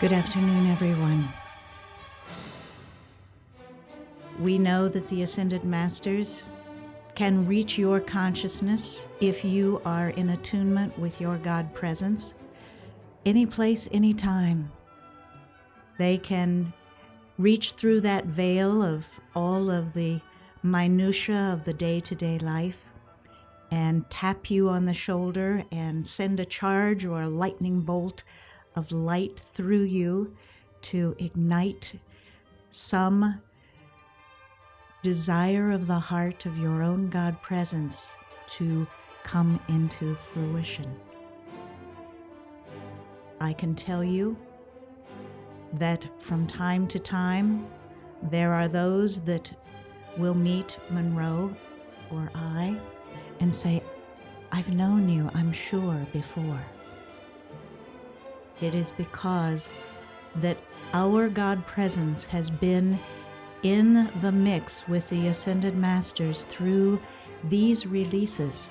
Good afternoon, everyone. We know that the Ascended Masters can reach your consciousness if you are in attunement with your God presence, any place, any time. They can reach through that veil of all of the minutiae of the day-to-day life and tap you on the shoulder and send a charge or a lightning bolt of light through you to ignite some desire of the heart of your own God presence to come into fruition. I can tell you that from time to time, there are those that will meet Monroe or I and say, "I've known you, I'm sure, before." It is because that our God presence has been in the mix with the Ascended Masters through these releases,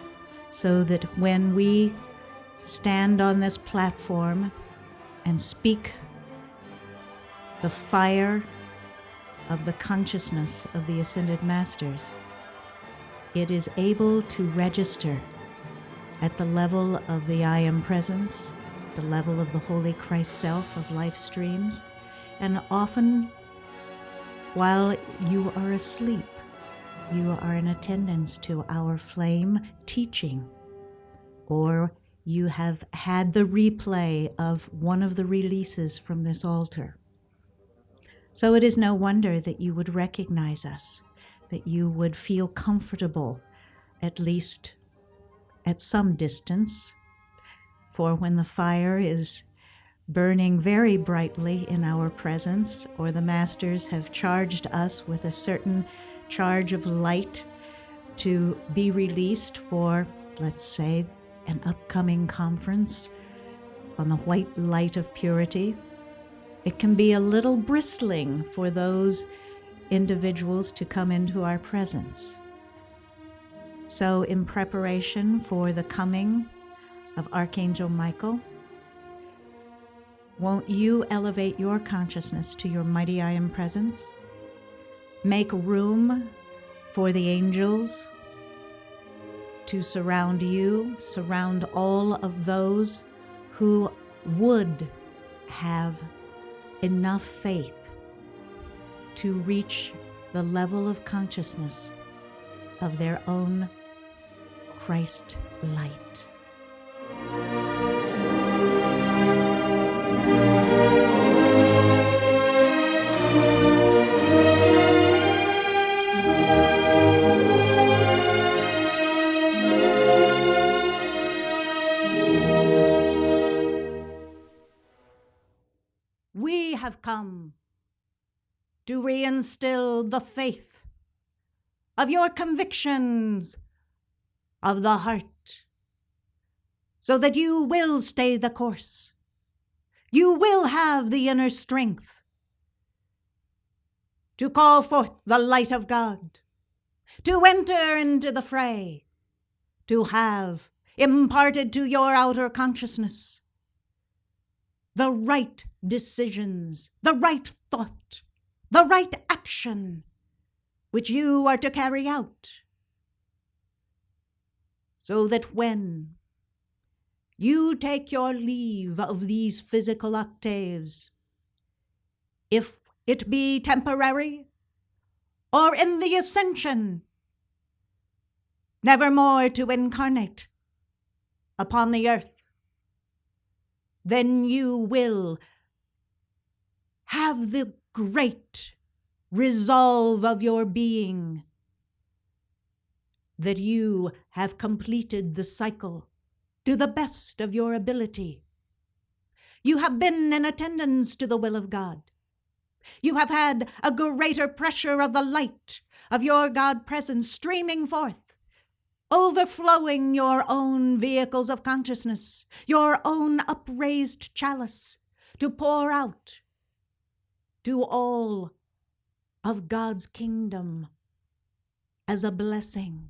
so that when we stand on this platform and speak the fire of the consciousness of the Ascended Masters, it is able to register at the level of the I Am Presence, the level of the Holy Christ Self of life streams, and often while you are asleep, you are in attendance to our flame teaching, or you have had the replay of one of the releases from this altar. So it is no wonder that you would recognize us, that you would feel comfortable, at least at some distance. For when the fire is burning very brightly in our presence, or the Masters have charged us with a certain charge of light to be released for, let's say, an upcoming conference on the white light of purity, it can be a little bristling for those individuals to come into our presence. So in preparation for the coming of Archangel Michael, won't you elevate your consciousness to your mighty I Am presence? Make room for the angels to surround you, surround all of those who would have enough faith to reach the level of consciousness of their own Christ light. We have come to reinstill the faith of your convictions of the heart, so that you will stay the course. You will have the inner strength to call forth the light of God, to enter into the fray, to have imparted to your outer consciousness the right decisions, the right thought, the right action, which you are to carry out, so that when you take your leave of these physical octaves, if it be temporary or in the ascension, nevermore to incarnate upon the earth, then you will have the great resolve of your being that you have completed the cycle to the best of your ability. You have been in attendance to the will of God. You have had a greater pressure of the light of your God presence streaming forth, overflowing your own vehicles of consciousness, your own upraised chalice, to pour out to all of God's kingdom as a blessing.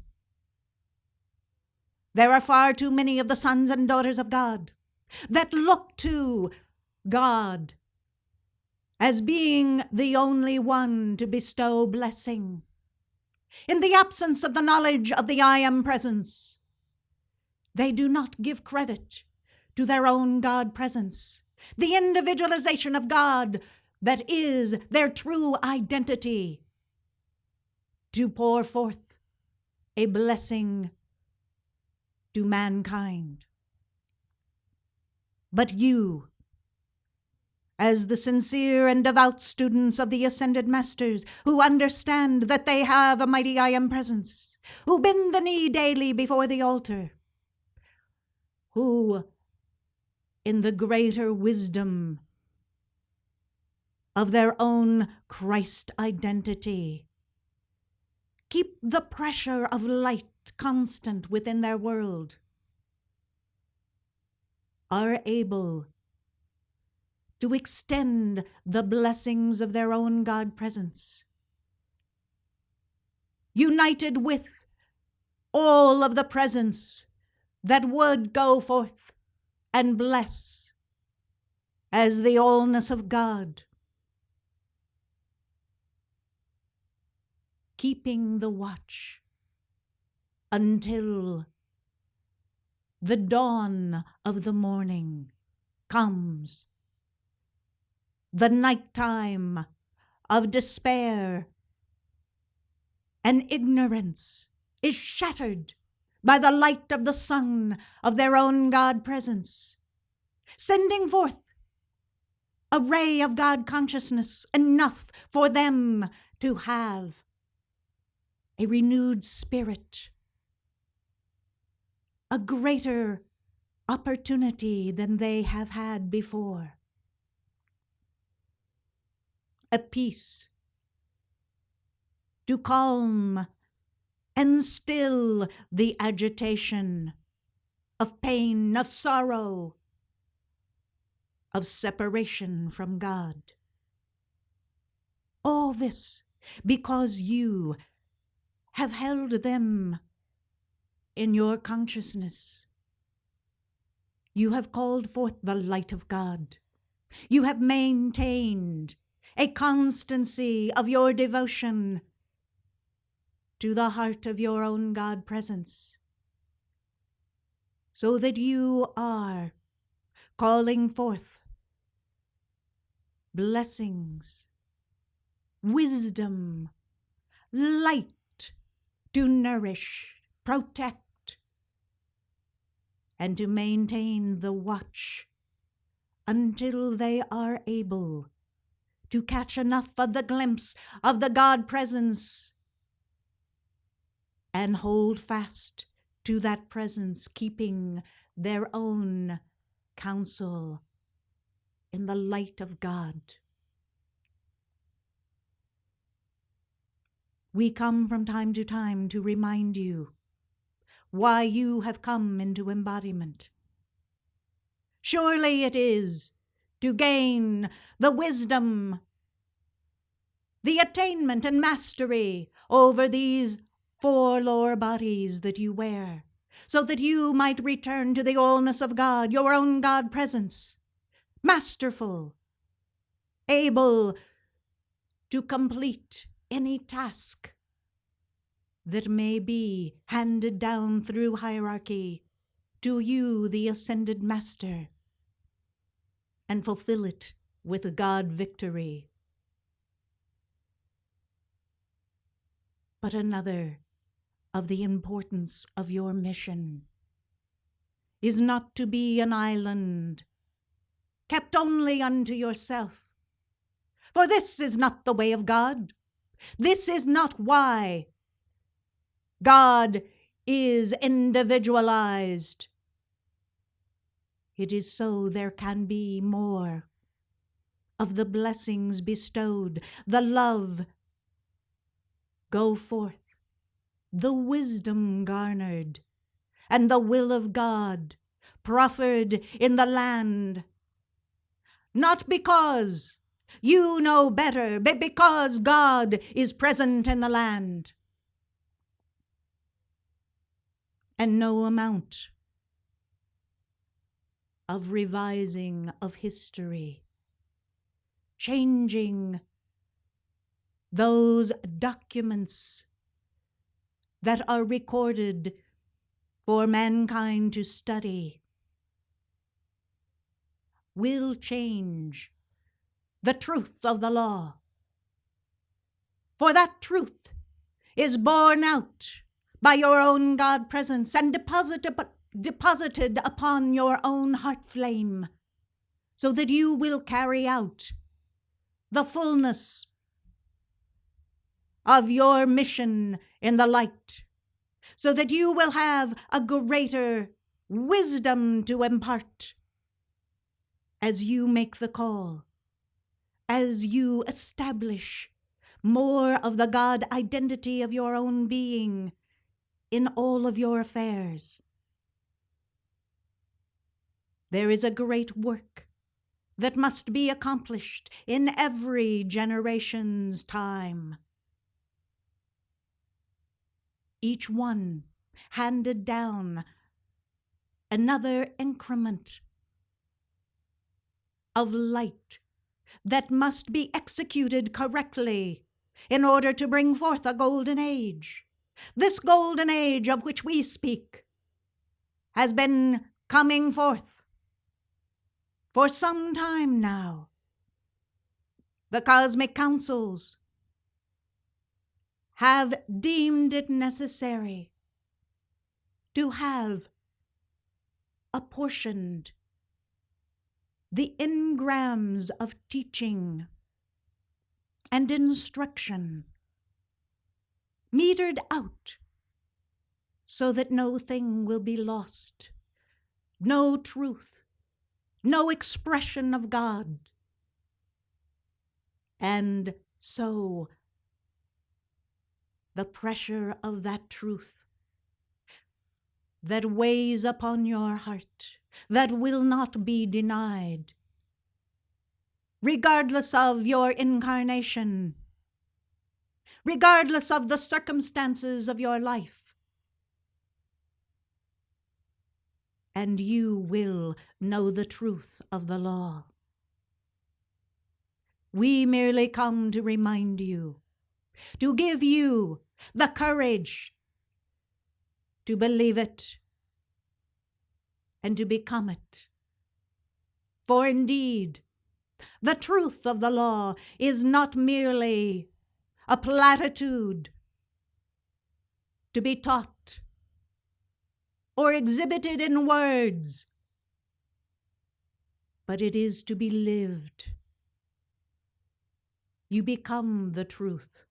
There are far too many of the sons and daughters of God that look to God as being the only one to bestow blessing. In the absence of the knowledge of the I Am Presence, they do not give credit to their own God presence, the individualization of God that is their true identity, to pour forth a blessing to mankind. But you, as the sincere and devout students of the Ascended Masters, who understand that they have a mighty I Am Presence, who bend the knee daily before the altar, who, in the greater wisdom of their own Christ identity, keep the pressure of light constant within their world, are able to extend the blessings of their own God presence, united with all of the presence that would go forth and bless as the allness of God, keeping the watch until the dawn of the morning comes, the nighttime of despair and ignorance is shattered by the light of the sun of their own God presence, sending forth a ray of God consciousness enough for them to have a renewed spirit, a greater opportunity than they have had before, a peace to calm and still the agitation of pain, of sorrow, of separation from God. All this because you have held them in your consciousness. You have called forth the light of God. You have maintained a constancy of your devotion to the heart of your own God presence, so that you are calling forth blessings, wisdom, light to nourish, protect, and to maintain the watch until they are able to catch enough of the glimpse of the God presence and hold fast to that presence, keeping their own counsel in the light of God. We come from time to time to remind you why you have come into embodiment. Surely it is to gain the wisdom, the attainment and mastery over these 4 lower bodies that you wear, so that you might return to the allness of God, your own God presence, masterful, able to complete any task that may be handed down through hierarchy to you, the Ascended Master, and fulfill it with God victory. But another of the importance of your mission is not to be an island kept only unto yourself. For this is not the way of God. This is not why God is individualized. It is so there can be more of the blessings bestowed, the love go forth, the wisdom garnered, and the will of God proffered in the land, not because you know better, but because God is present in the land. And no amount of revising of history changing those documents that are recorded for mankind to study, will change the truth of the law. For that truth is borne out by your own God presence and deposited upon your own heart flame, so that you will carry out the fullness of your mission in the light, so that you will have a greater wisdom to impart as you make the call, as you establish more of the God identity of your own being in all of your affairs. There is a great work that must be accomplished in every generation's time. Each one handed down another increment of light that must be executed correctly in order to bring forth a golden age. This golden age of which we speak has been coming forth for some time now. The cosmic councils have deemed it necessary to have apportioned the engrams of teaching and instruction, metered out, so that no thing will be lost, no truth, no expression of God. And so the pressure of that truth that weighs upon your heart, that will not be denied, regardless of your incarnation, regardless of the circumstances of your life. And you will know the truth of the law. We merely come to remind you, to give you the courage to believe it and to become it. For indeed, the truth of the law is not merely a platitude to be taught or exhibited in words, but it is to be lived. You become the truth.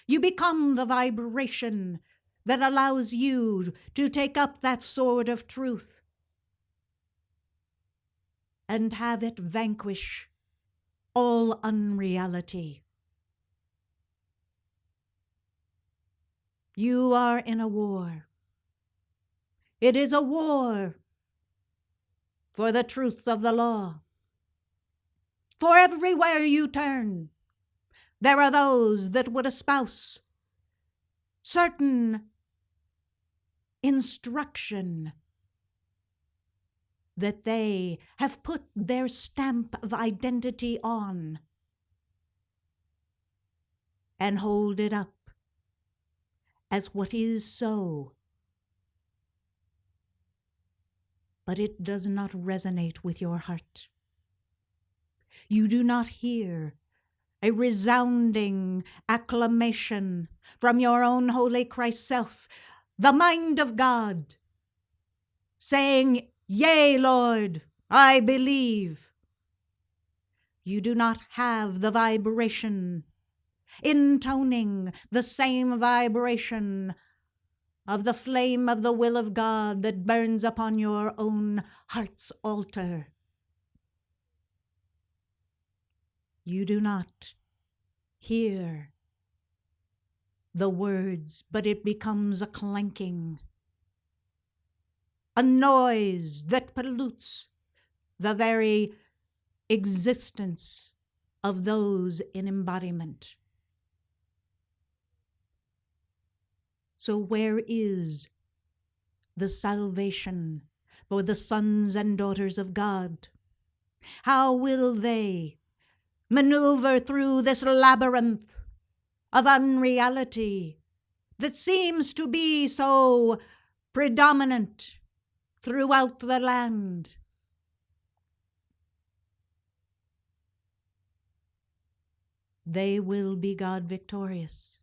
You become the vibration that allows you to take up that sword of truth and have it vanquish all unreality. You are in a war. It is a war for the truth of the law. For everywhere you turn, there are those that would espouse certain instruction that they have put their stamp of identity on and hold it up as what is so. But it does not resonate with your heart. You do not hear a resounding acclamation from your own holy Christ self, the mind of God, saying, "Yea, Lord, I believe." You do not have the vibration, intoning the same vibration of the flame of the will of God that burns upon your own heart's altar. You do not hear the words, but it becomes a clanking, a noise that pollutes the very existence of those in embodiment. So where is the salvation for the sons and daughters of God? How will they maneuver through this labyrinth of unreality that seems to be so predominant throughout the land. They will be God victorious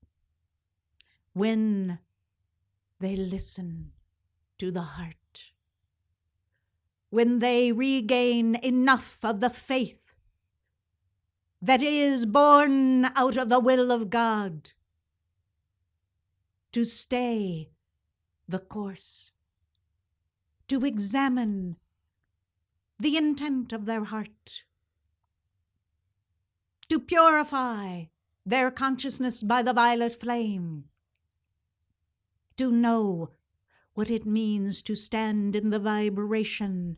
when they listen to the heart, when they regain enough of the faith that is born out of the will of God to stay the course, to examine the intent of their heart, to purify their consciousness by the violet flame, to know what it means to stand in the vibration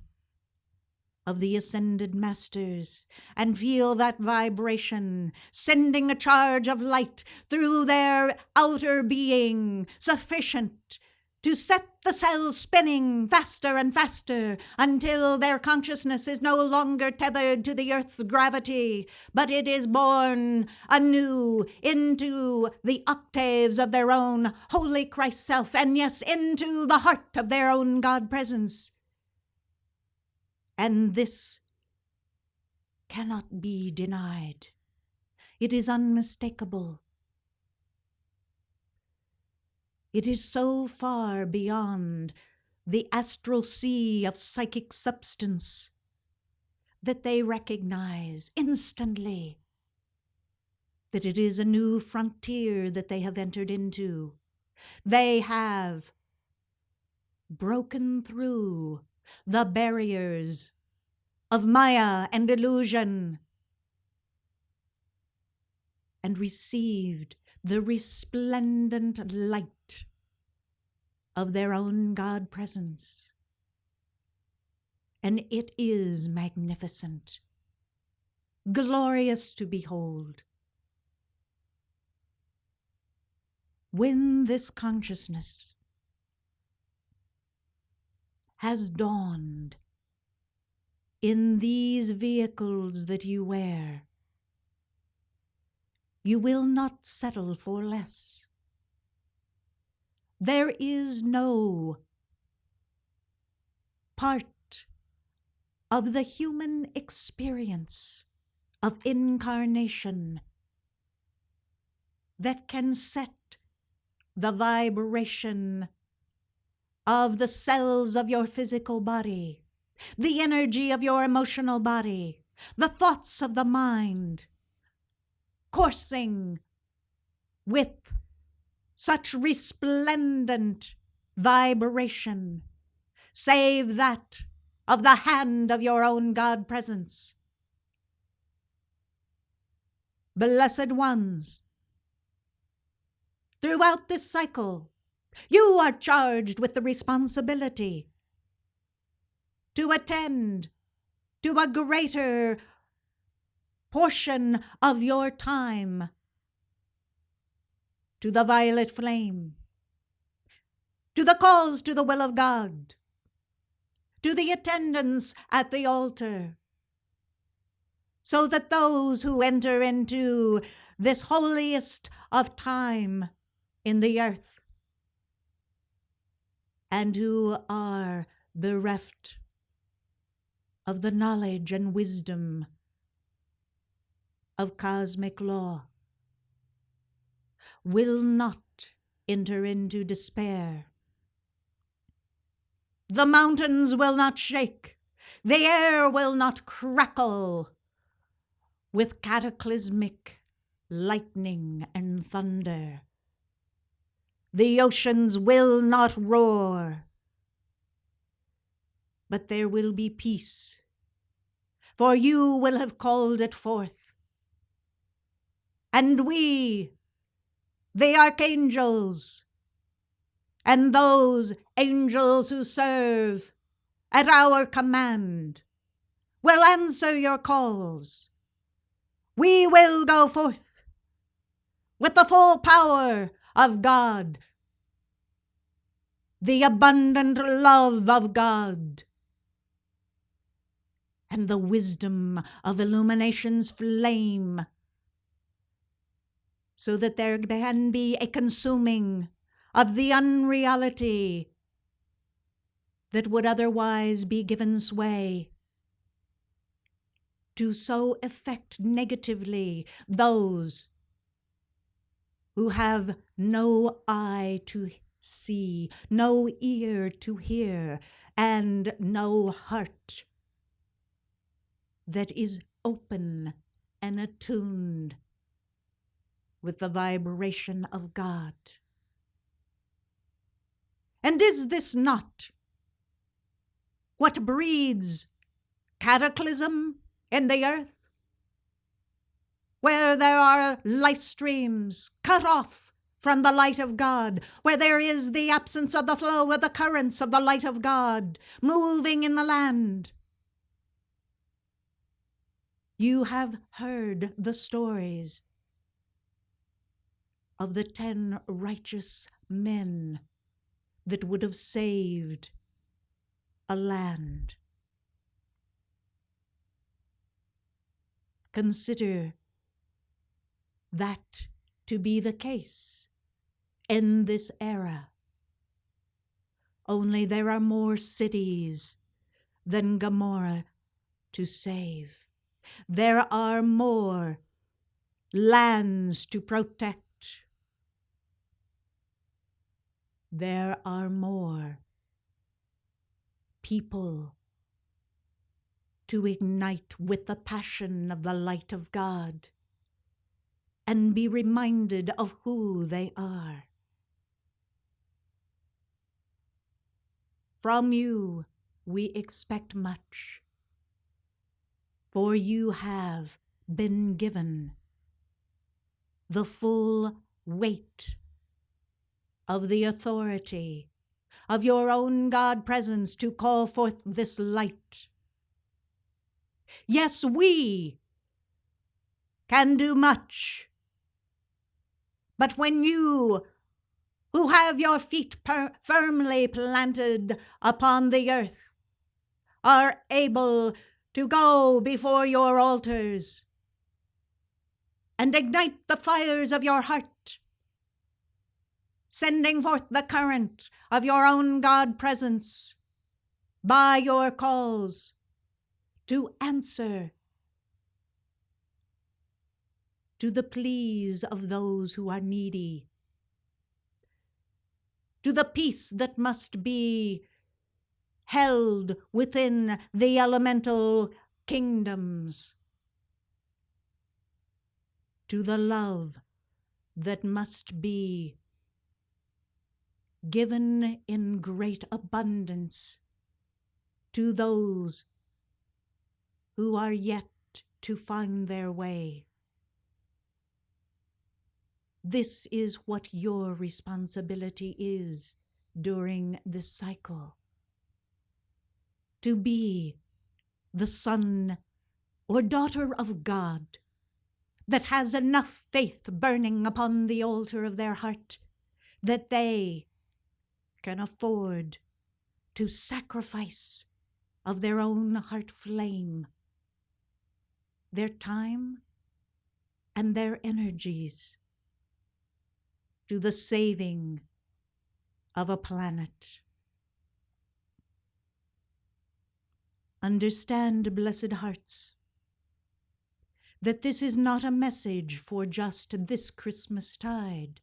of the ascended masters and feel that vibration sending a charge of light through their outer being, sufficient to set the cells spinning faster and faster until their consciousness is no longer tethered to the earth's gravity, but it is born anew into the octaves of their own holy Christ self, and yes, into the heart of their own God presence. And this cannot be denied. It is unmistakable. It is so far beyond the astral sea of psychic substance that they recognize instantly that it is a new frontier that they have entered into. They have broken through the barriers of Maya and illusion and received the resplendent light of their own God presence. And it is magnificent, glorious to behold. When this consciousness has dawned in these vehicles that you wear, you will not settle for less. There is no part of the human experience of incarnation that can set the vibration of the cells of your physical body, the energy of your emotional body, the thoughts of the mind, coursing with such resplendent vibration, save that of the hand of your own God presence. Blessed ones, throughout this cycle, you are charged with the responsibility to attend to a greater portion of your time to the violet flame, to the calls to the will of God, to the attendance at the altar, so that those who enter into this holiest of time in the earth and who are bereft of the knowledge and wisdom of cosmic law will not enter into despair. The mountains will not shake, the air will not crackle with cataclysmic lightning and thunder. The oceans will not roar, but there will be peace, for you will have called it forth. And we, the archangels, and those angels who serve at our command, will answer your calls. We will go forth with the full power of God, the abundant love of God, and the wisdom of illumination's flame, so that there can be a consuming of the unreality that would otherwise be given sway to so affect negatively those who have no eye to see, no ear to hear, and no heart that is open and attuned with the vibration of God. And is this not what breeds cataclysm in the earth? Where there are life streams cut off from the light of God, where there is the absence of the flow of the currents of the light of God moving in the land. You have heard the stories of the 10 righteous men that would have saved a land. Consider that to be the case in this era. Only there are more cities than Gomorrah to save. There are more lands to protect. There are more people to ignite with the passion of the light of God and be reminded of who they are. From you we expect much, for you have been given the full weight of the authority of your own God presence to call forth this light. Yes, we can do much, but when you, who have your feet firmly planted upon the earth, are able to go before your altars and ignite the fires of your heart, sending forth the current of your own God presence by your calls to answer to the pleas of those who are needy, to the peace that must be held within the elemental kingdoms, to the love that must be given in great abundance to those who are yet to find their way. This is what your responsibility is during this cycle. To be the son or daughter of God that has enough faith burning upon the altar of their heart that they can afford to sacrifice of their own heart flame, their time and their energies to the saving of a planet. Understand, blessed hearts, that this is not a message for just this Christmastide,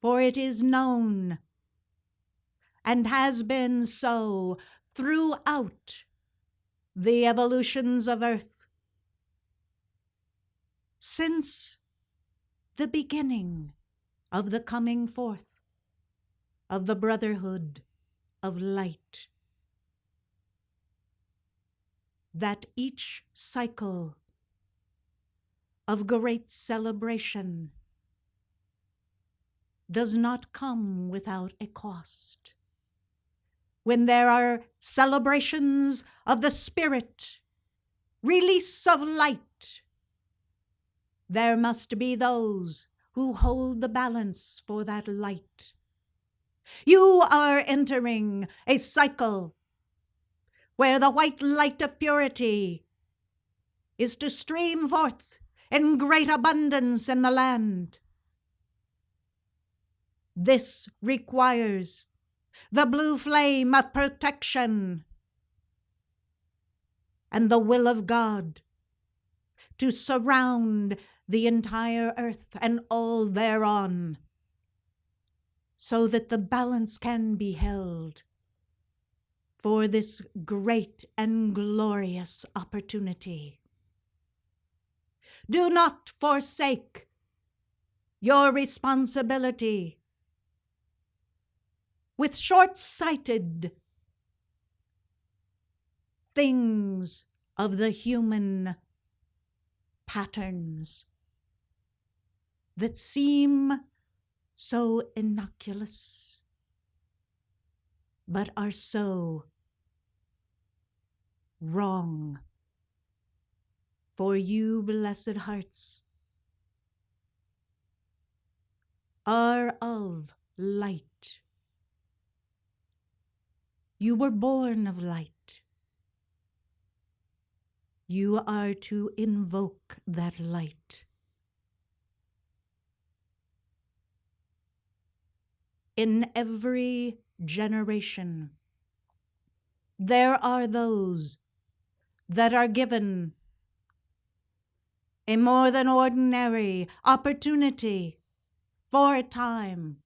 for it is known and has been so throughout the evolutions of Earth since the beginning of the coming forth of the brotherhood of light, that each cycle of great celebration does not come without a cost. When there are celebrations of the Spirit, release of light, there must be those who hold the balance for that light. You are entering a cycle where the white light of purity is to stream forth in great abundance in the land. This requires the blue flame of protection and the will of God to surround the entire earth and all thereon, so that the balance can be held for this great and glorious opportunity. Do not forsake your responsibility with short-sighted things of the human patterns that seem so innocuous, but are so wrong. For you, blessed hearts, are of light. You were born of light. You are to invoke that light. In every generation, there are those that are given a more than ordinary opportunity for a time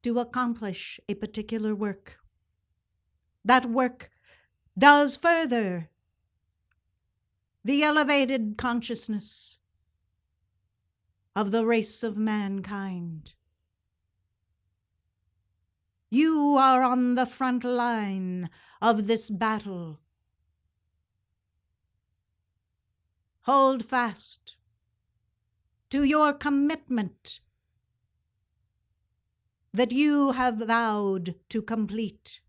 to accomplish a particular work. That work does further the elevated consciousness of the race of mankind. You are on the front line of this battle. Hold fast to your commitment that you have vowed to complete.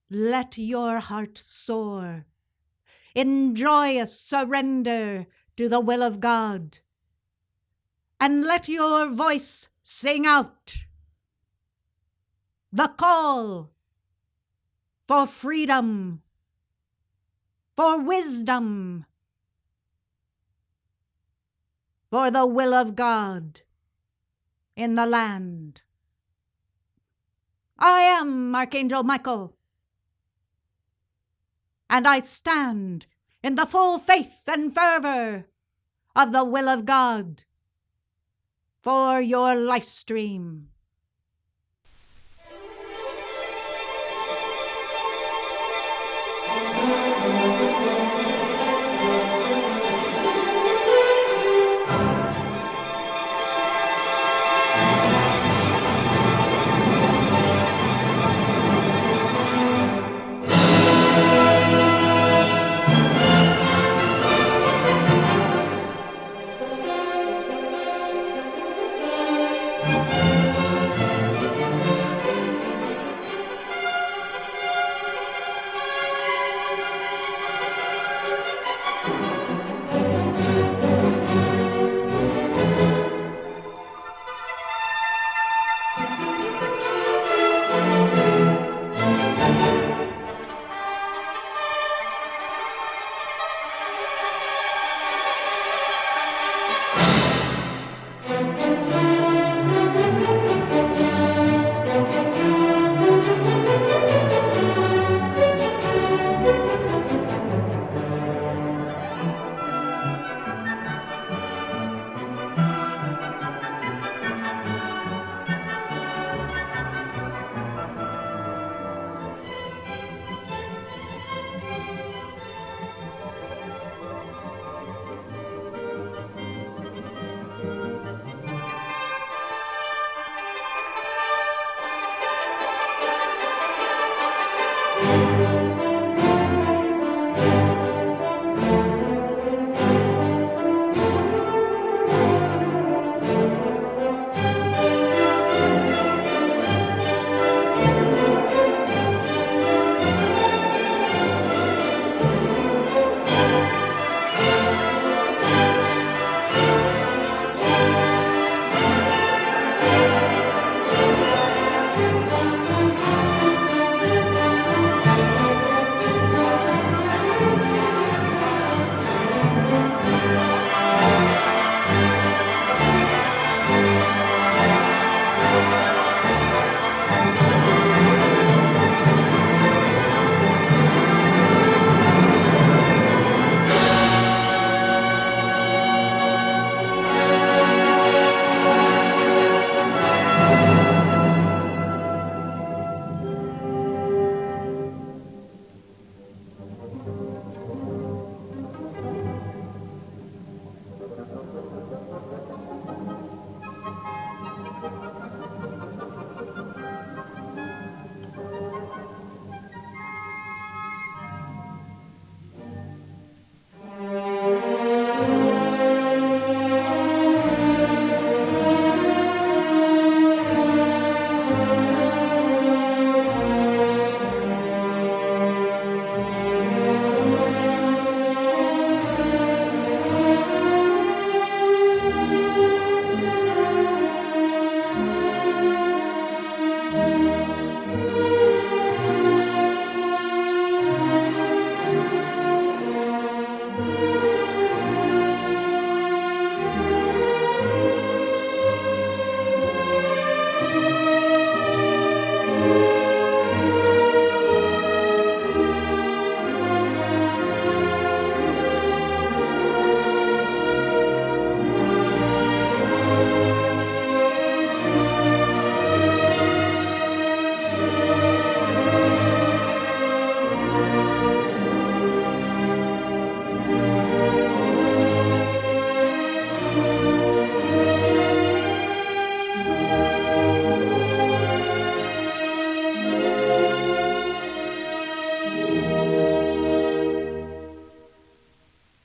Let your heart soar in joyous surrender to the will of God, and let your voice sing out the call for freedom, for wisdom, for the will of God in the land. I am Archangel Michael, and I stand in the full faith and fervor of the will of God for your life stream.